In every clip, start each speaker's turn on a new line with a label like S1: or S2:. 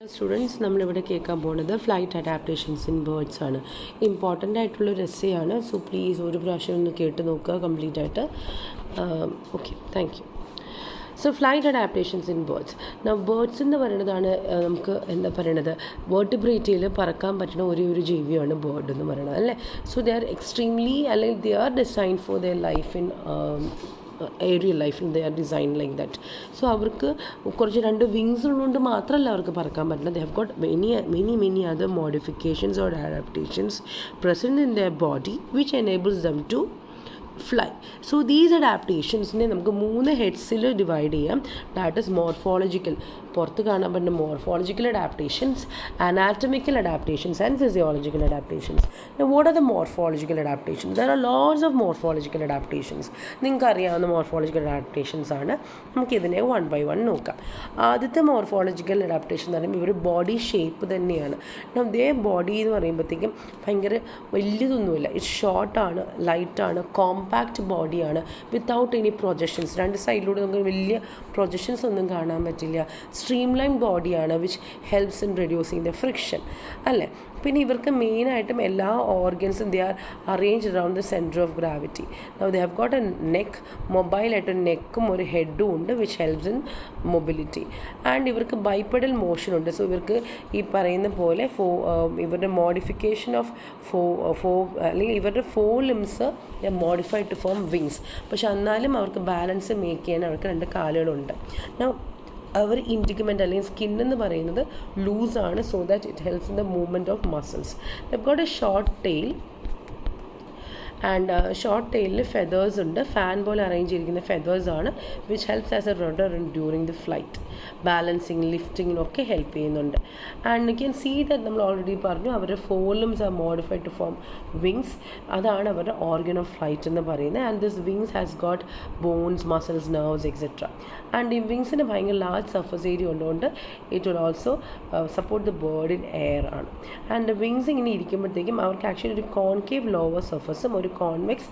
S1: Students നമ്മളിവിടെ കേൾക്കാൻ പോകുന്നത് ഫ്ലൈറ്റ് അഡാപ്റ്റേഷൻസ് ഇൻ ബേർഡ്സ് ആണ്. ഇമ്പോർട്ടൻ്റ് ആയിട്ടുള്ളൊരു എസ്സേയാണ്. സോ പ്ലീസ് ഒരു പ്രാവശ്യം ഒന്ന് കേട്ട് നോക്കുക കംപ്ലീറ്റ് ആയിട്ട്. Okay, thank you. So flight adaptations in birds. Birds എന്ന് പറയുന്നതാണ് നമുക്ക് എന്താ പറയണത്, വേർട്ടിബ്രേറ്റിൽ പറക്കാൻ പറ്റുന്ന ഒരു ജീവിയാണ് ബേർഡ് എന്ന് പറയുന്നത് അല്ലേ. സോ ദേ ആർ എക്സ്ട്രീംലി അല്ലെങ്കിൽ they are design for their life in aerial ലൈഫിൽ they are design like that. So അവർക്ക് കുറച്ച് രണ്ട് വിങ്സ് ഉള്ളതുകൊണ്ട് മാത്രമല്ല അവർക്ക് പറക്കാൻ പറ്റില്ല. They have got many other modifications or adaptations present in their body which enables them to fly. So these അഡാപ്റ്റേഷൻസിനെ നമുക്ക് 3 ഹെഡ്സിൽ ഡിവൈഡ് ചെയ്യാം. ദാറ്റ് ഇസ് മോർഫോളജിക്കൽ, പുറത്ത് കാണാൻ പറ്റുന്ന morphological adaptations, anatomical adaptations and physiological adaptations. What are the morphological adaptations? There are lots of morphological adaptations. നിങ്ങൾക്ക് അറിയാവുന്ന morphological adaptations ആണ്. നമുക്കിതിനെ 1 by 1 നോക്കാം. ആദ്യത്തെ മോർഫോളജിക്കൽ അഡാപ്റ്റേഷൻ എന്ന് പറയുമ്പോൾ ഇവർ ബോഡി ഷേപ്പ് തന്നെയാണ്. ഇതേ ബോഡി എന്ന് പറയുമ്പോഴത്തേക്കും ഭയങ്കര വലിയതൊന്നുമില്ല. ഇറ്റ് ഷോർട്ടാണ്, ലൈറ്റാണ്, കോമ്പാക്റ്റ് ബോഡിയാണ്, വിത്തൗട്ട് എനി പ്രൊജക്ഷൻസ്. രണ്ട് സൈഡിലൂടെ നമുക്ക് വലിയ പ്രൊജക്ഷൻസ് ഒന്നും കാണാൻ പറ്റില്ല. സ്ട്രീം ലൈൻ ബോഡിയാണ് which helps in reducing the friction അല്ലേ. പിന്നെ ഇവർക്ക് മെയിനായിട്ടും എല്ലാ ഓർഗൻസും they are arrange around the centre of gravity. They have got a neck, മൊബൈലായിട്ട് ഒരു നെക്കും ഒരു ഹെഡും ഉണ്ട് which helps in mobility. And ഇവർക്ക് ബൈപ്പെഡൽ മോഷൻ ഉണ്ട്. സോ ഇവർക്ക് ഈ പറയുന്ന പോലെ ഇവരുടെ മോഡിഫിക്കേഷൻ ഓഫ് അല്ലെങ്കിൽ ഇവരുടെ 4 limbs modified to form wings. പക്ഷെ എന്നാലും അവർക്ക് ബാലൻസ് മേക്ക് ചെയ്യാൻ അവർക്ക് 2 കാലുകളുണ്ട്. അവർ ഇൻറ്റിഗ്മെൻ്റ് അല്ലെങ്കിൽ സ്കിൻ എന്ന് പറയുന്നത് ലൂസാണ്. So that it helps in the movement of muscles. They got a short tail and short ടെയിലിൽ ഫെതേഴ്സ് ഉണ്ട്. ഫാൻ പോലെ അറേഞ്ച് ചെയ്തിരിക്കുന്ന ഫെതേഴ്സാണ് which helps as a rudder during the flight. Balancing, ലിഫ്റ്റിങ്ങിനൊക്കെ ഹെൽപ്പ് ചെയ്യുന്നുണ്ട്. And you can see that നമ്മൾ already പറഞ്ഞു അവരുടെ 4 limbs are modified to form wings. അതാണ് അവരുടെ ഓർഗൻ ഓഫ് ഫ്ലൈറ്റ് എന്ന് പറയുന്നത്. And this wings has got bones, muscles, nerves etcetera. And ഈ വിങ്സിന് ഭയങ്കര ലാർജ് സർഫസ് ഏരിയ ഉള്ളതുകൊണ്ട് it will also support the bird in air ആണ്. ആൻഡ് വിങ്സ് ഇങ്ങനെ ഇരിക്കുമ്പോഴത്തേക്കും അവർക്ക് ആക്ച്വലി ഒരു കോൺകേവ് ലോവർ സർഫസും ഒരു കോൺവെക്സ്,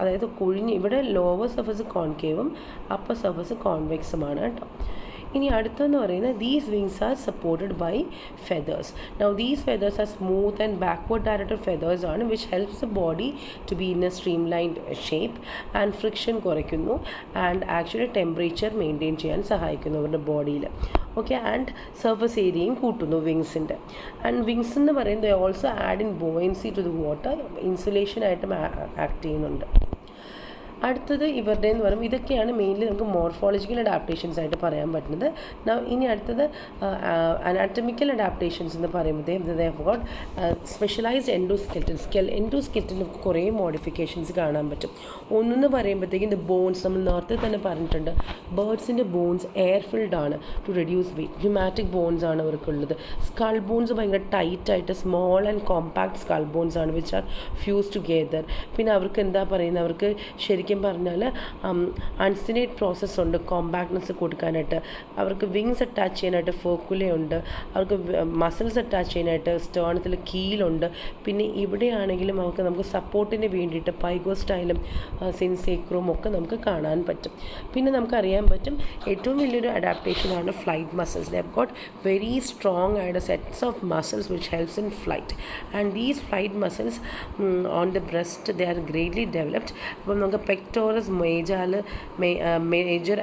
S1: അതായത് ഇവിടെ ലോവർ സർഫസ് കോൺകേവും അപ്പർ സർഫസ് കോൺവെക്സുമാണ് കേട്ടോ. ഇനി അടുത്തെന്ന് പറയുന്നത് these wings are supported by feathers. Now these feathers are smooth and backward directed feathers ആണ് which helps the body to be in a streamlined shape and friction കുറയ്ക്കുന്നു and actually temperature maintain ചെയ്യാൻ സഹായിക്കുന്നു അവരുടെ ബോഡിയിൽ. Okay, and surface ഏരിയയും കൂട്ടുന്നു വിങ്സിൻ്റെ. And wings എന്ന് പറയുന്നത് also add in buoyancy to the water, ഇൻസുലേഷനായിട്ടും ആക്ട് ചെയ്യുന്നുണ്ട്. അടുത്തത് ഇവരുടെ എന്ന് പറയുമ്പോൾ ഇതൊക്കെയാണ് മെയിൻലി നമുക്ക് മോർഫോളജിക്കൽ അഡാപ്റ്റേഷൻസ് ആയിട്ട് പറയാൻ പറ്റുന്നത്. ഇനി അടുത്തത് അനാറ്റമിക്കൽ അഡാപ്റ്റേഷൻസ് എന്ന് പറയുമ്പോൾ സ്പെഷ്യലൈസ്ഡ് എൻഡോസ്കെൽറ്റൻ കുറേ മോഡിഫിക്കേഷൻസ് കാണാൻ പറ്റും. ഒന്നെന്ന് പറയുമ്പോഴത്തേക്കും ഇത് ബോൺസ്, നമ്മൾ നേരത്തെ തന്നെ പറഞ്ഞിട്ടുണ്ട് ബേർഡ്സിൻ്റെ ബോൺസ് എയർ ഫിൽഡ് ആണ് to reduce weight. Pneumatic bones ആണ് അവർക്കുള്ളത്. സ്കൾ ബോൺസ് ഭയങ്കര ടൈറ്റായിട്ട് small and compact skull bones ആണ് വിച്ച് ആർ ഫ്യൂസ് ടുഗെദർ. പിന്നെ അവർക്ക് എന്താ പറയുന്നത്, അവർക്ക് ശരിക്കും പറഞ്ഞാൽ അൺസിനേറ്റ് പ്രോസസ്സ് ഉണ്ട് കോമ്പാക്ട്നെസ് കൊടുക്കാനായിട്ട്. അവർക്ക് വിങ്സ് അറ്റാച്ച് ചെയ്യാനായിട്ട് ഫോക്കുലയുണ്ട്. അവർക്ക് മസിൽസ് അറ്റാച്ച് ചെയ്യാനായിട്ട് സ്റ്റേണത്തിൽ കീലുണ്ട്. പിന്നെ ഇവിടെയാണെങ്കിലും നമുക്ക് സപ്പോർട്ടിന് വേണ്ടിയിട്ട് പൈഗോസ്റ്റൈലും സിൻസേക്രവും ഒക്കെ നമുക്ക് കാണാൻ പറ്റും. പിന്നെ നമുക്കറിയാൻ പറ്റും ഏറ്റവും വലിയൊരു അഡാപ്റ്റേഷനാണ് flight muscles. They have got very strong ആയിട്ട് sets of muscles which helps in flight. And these flight muscles on the breast they are greatly developed. അപ്പം നമുക്ക് pectoralis major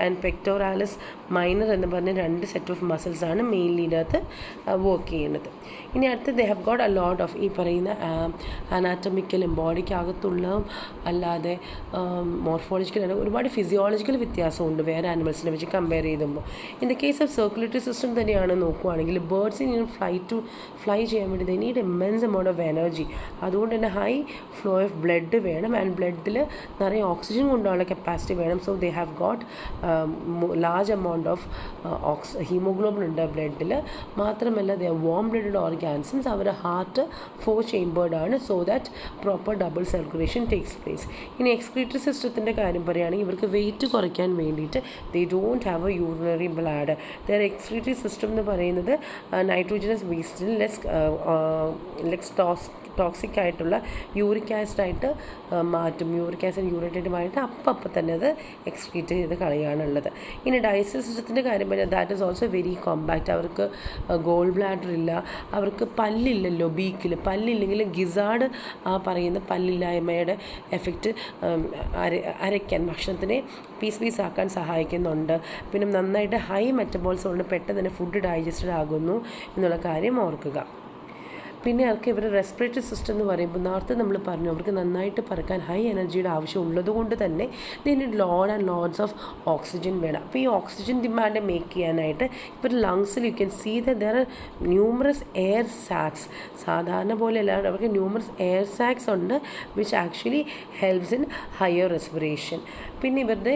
S1: and pectoralis minor എന്ന് പറഞ്ഞ 2 സെറ്റ് ഓഫ് മസിൽസ് ആണ് mainly ഇതിനകത്ത് work ചെയ്യുന്നത്. ഇനി അടുത്ത് they have got a lot of ഈ പറയുന്ന അനാറ്റമിക്കലും ബോഡിക്കകത്തുള്ളതും അല്ലാതെ മോർഫോളജിക്കൽ ഒരുപാട് ഫിസിയോളജിക്കൽ വ്യത്യാസമുണ്ട് വേറെ ആനിമൽസിനെ വെച്ച് കമ്പയർ ചെയ്യുമ്പോൾ. In the case of circulatory system തന്നെയാണ് നോക്കുകയാണെങ്കിൽ ബേർഡ്സിന് ഫ്ലൈ ചെയ്യാൻ വേണ്ടി they need immense amount of energy. അതുകൊണ്ട് തന്നെ ഹൈ ഫ്ലോ ഓഫ് ബ്ലഡ് വേണം ആൻഡ് ബ്ലഡിൽ നിറയെ ഓക്സിജൻ കൊണ്ടുള്ള കപ്പാസിറ്റി വേണം. So they have got large amount of haemoglobin ഉണ്ട് ബ്ലഡിൽ. മാത്രമല്ല ദേ വാം ബ്ലഡഡ് ഓർഗാൻസിൻസ്. അവരുടെ ഹാർട്ട് 4 chambered ആണ്. So that proper double circulation takes place. ഇനി എക്സ്ക്രീറ്ററി സിസ്റ്റത്തിൻ്റെ കാര്യം പറയുകയാണെങ്കിൽ ഇവർക്ക് വെയിറ്റ് കുറയ്ക്കാൻ വേണ്ടിയിട്ട് they don't have A urinary bladder. There excretory system എന്ന് പറയുന്നത് നൈട്രോജനസ് വേസ്റ്റിൽ ലെസ് ടോക്സിക് ആയിട്ടുള്ള യൂറിക് ആസിഡായിട്ട് മാറ്റും, യൂറിക് ആസിഡ് യൂറേറ്റായിട്ട് കൃത്യമായിട്ട് അപ്പം തന്നെ അത് എക്സ്ക്രീറ്റ് ചെയ്ത് കളയാനുള്ളത്. ഇനി ഡൈജസ്റ്റീവ് സിസ്റ്റത്തിൻ്റെ കാര്യം പറഞ്ഞാൽ that is also very compact. അവർക്ക് ഗോൾ ബ്ലാഡർ ഇല്ല, അവർക്ക് പല്ലില്ലല്ലോ ബീക്കിൽ. പല്ലില്ലെങ്കിൽ ഗിസാർഡ് ആ പറയുന്ന പല്ലില്ലായ്മയുടെ എഫക്റ്റ് അരയ്ക്കാൻ ഭക്ഷണത്തിനെ പീസ് ആക്കാൻ സഹായിക്കുന്നുണ്ട്. പിന്നെ നന്നായിട്ട് ഹൈ മെറ്റബോൾസ് കൊണ്ട് പെട്ടെന്ന് തന്നെ ഫുഡ് ഡൈജസ്റ്റഡ് ആകുന്നു എന്നുള്ള കാര്യം ഓർക്കുക. പിന്നെ അവർക്ക് ഇവരുടെ റെസ്പിറേറ്ററി സിസ്റ്റം എന്ന് പറയുമ്പോൾ നേരത്തെ നമ്മൾ പറഞ്ഞു അവർക്ക് നന്നായിട്ട് പറക്കാൻ ഹൈ എനർജിയുടെ ആവശ്യം ഉള്ളത് കൊണ്ട് തന്നെ ഇതിന് ലോഡ്സ് ഓഫ് ഓക്സിജൻ വേണം. അപ്പോൾ ഈ ഓക്സിജൻ ഡിമാൻഡ് മേക്ക് ചെയ്യാനായിട്ട് ഇവർ ലങ്സിൽ you can see that there are numerous air sacs. സാധാരണ പോലെ അല്ലാണ്ട് അവർക്ക് ന്യൂമറസ് എയർ സാക്സ് ഉണ്ട് which actually helps in higher respiration. പിന്നെ ഇവരുടെ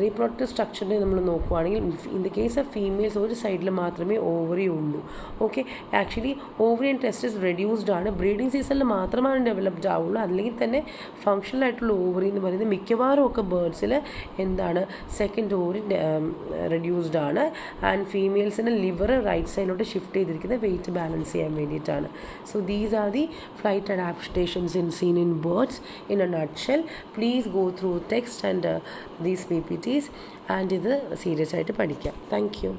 S1: റീപ്രൊഡക്റ്റീവ് സ്ട്രക്ചറിനെ നമ്മൾ നോക്കുകയാണെങ്കിൽ in the case of females ഒരു സൈഡിൽ മാത്രമേ ഓവറി ഉള്ളൂ. Okay, actually ovary and testis reduced ആണ്. ബ്രീഡിങ് സീസണിൽ മാത്രമാണ് ഡെവലപ്ഡ് ആവുള്ളൂ. അല്ലെങ്കിൽ തന്നെ ഫങ്ഷണൽ ആയിട്ടുള്ള ഓവറി എന്ന് പറയുന്നത് മിക്കവാറും ഒക്കെ ബേർഡ്സിൽ എന്താണ് സെക്കൻഡ് ഓവറി റെഡ്യൂസ്ഡ് ആണ്. ആൻഡ് ഫീമെയിൽസിന് ലിവർ റൈറ്റ് സൈഡിലോട്ട് ഷിഫ്റ്റ് ചെയ്തിരിക്കുന്നത് വെയിറ്റ് ബാലൻസ് ചെയ്യാൻ വേണ്ടിയിട്ടാണ്. So these are the flight adaptations seen in birds in a nutshell. Please go through text and these PPTs and ഇത് സീരിയസ് ആയിട്ട് പഠിക്കാം. Thank you.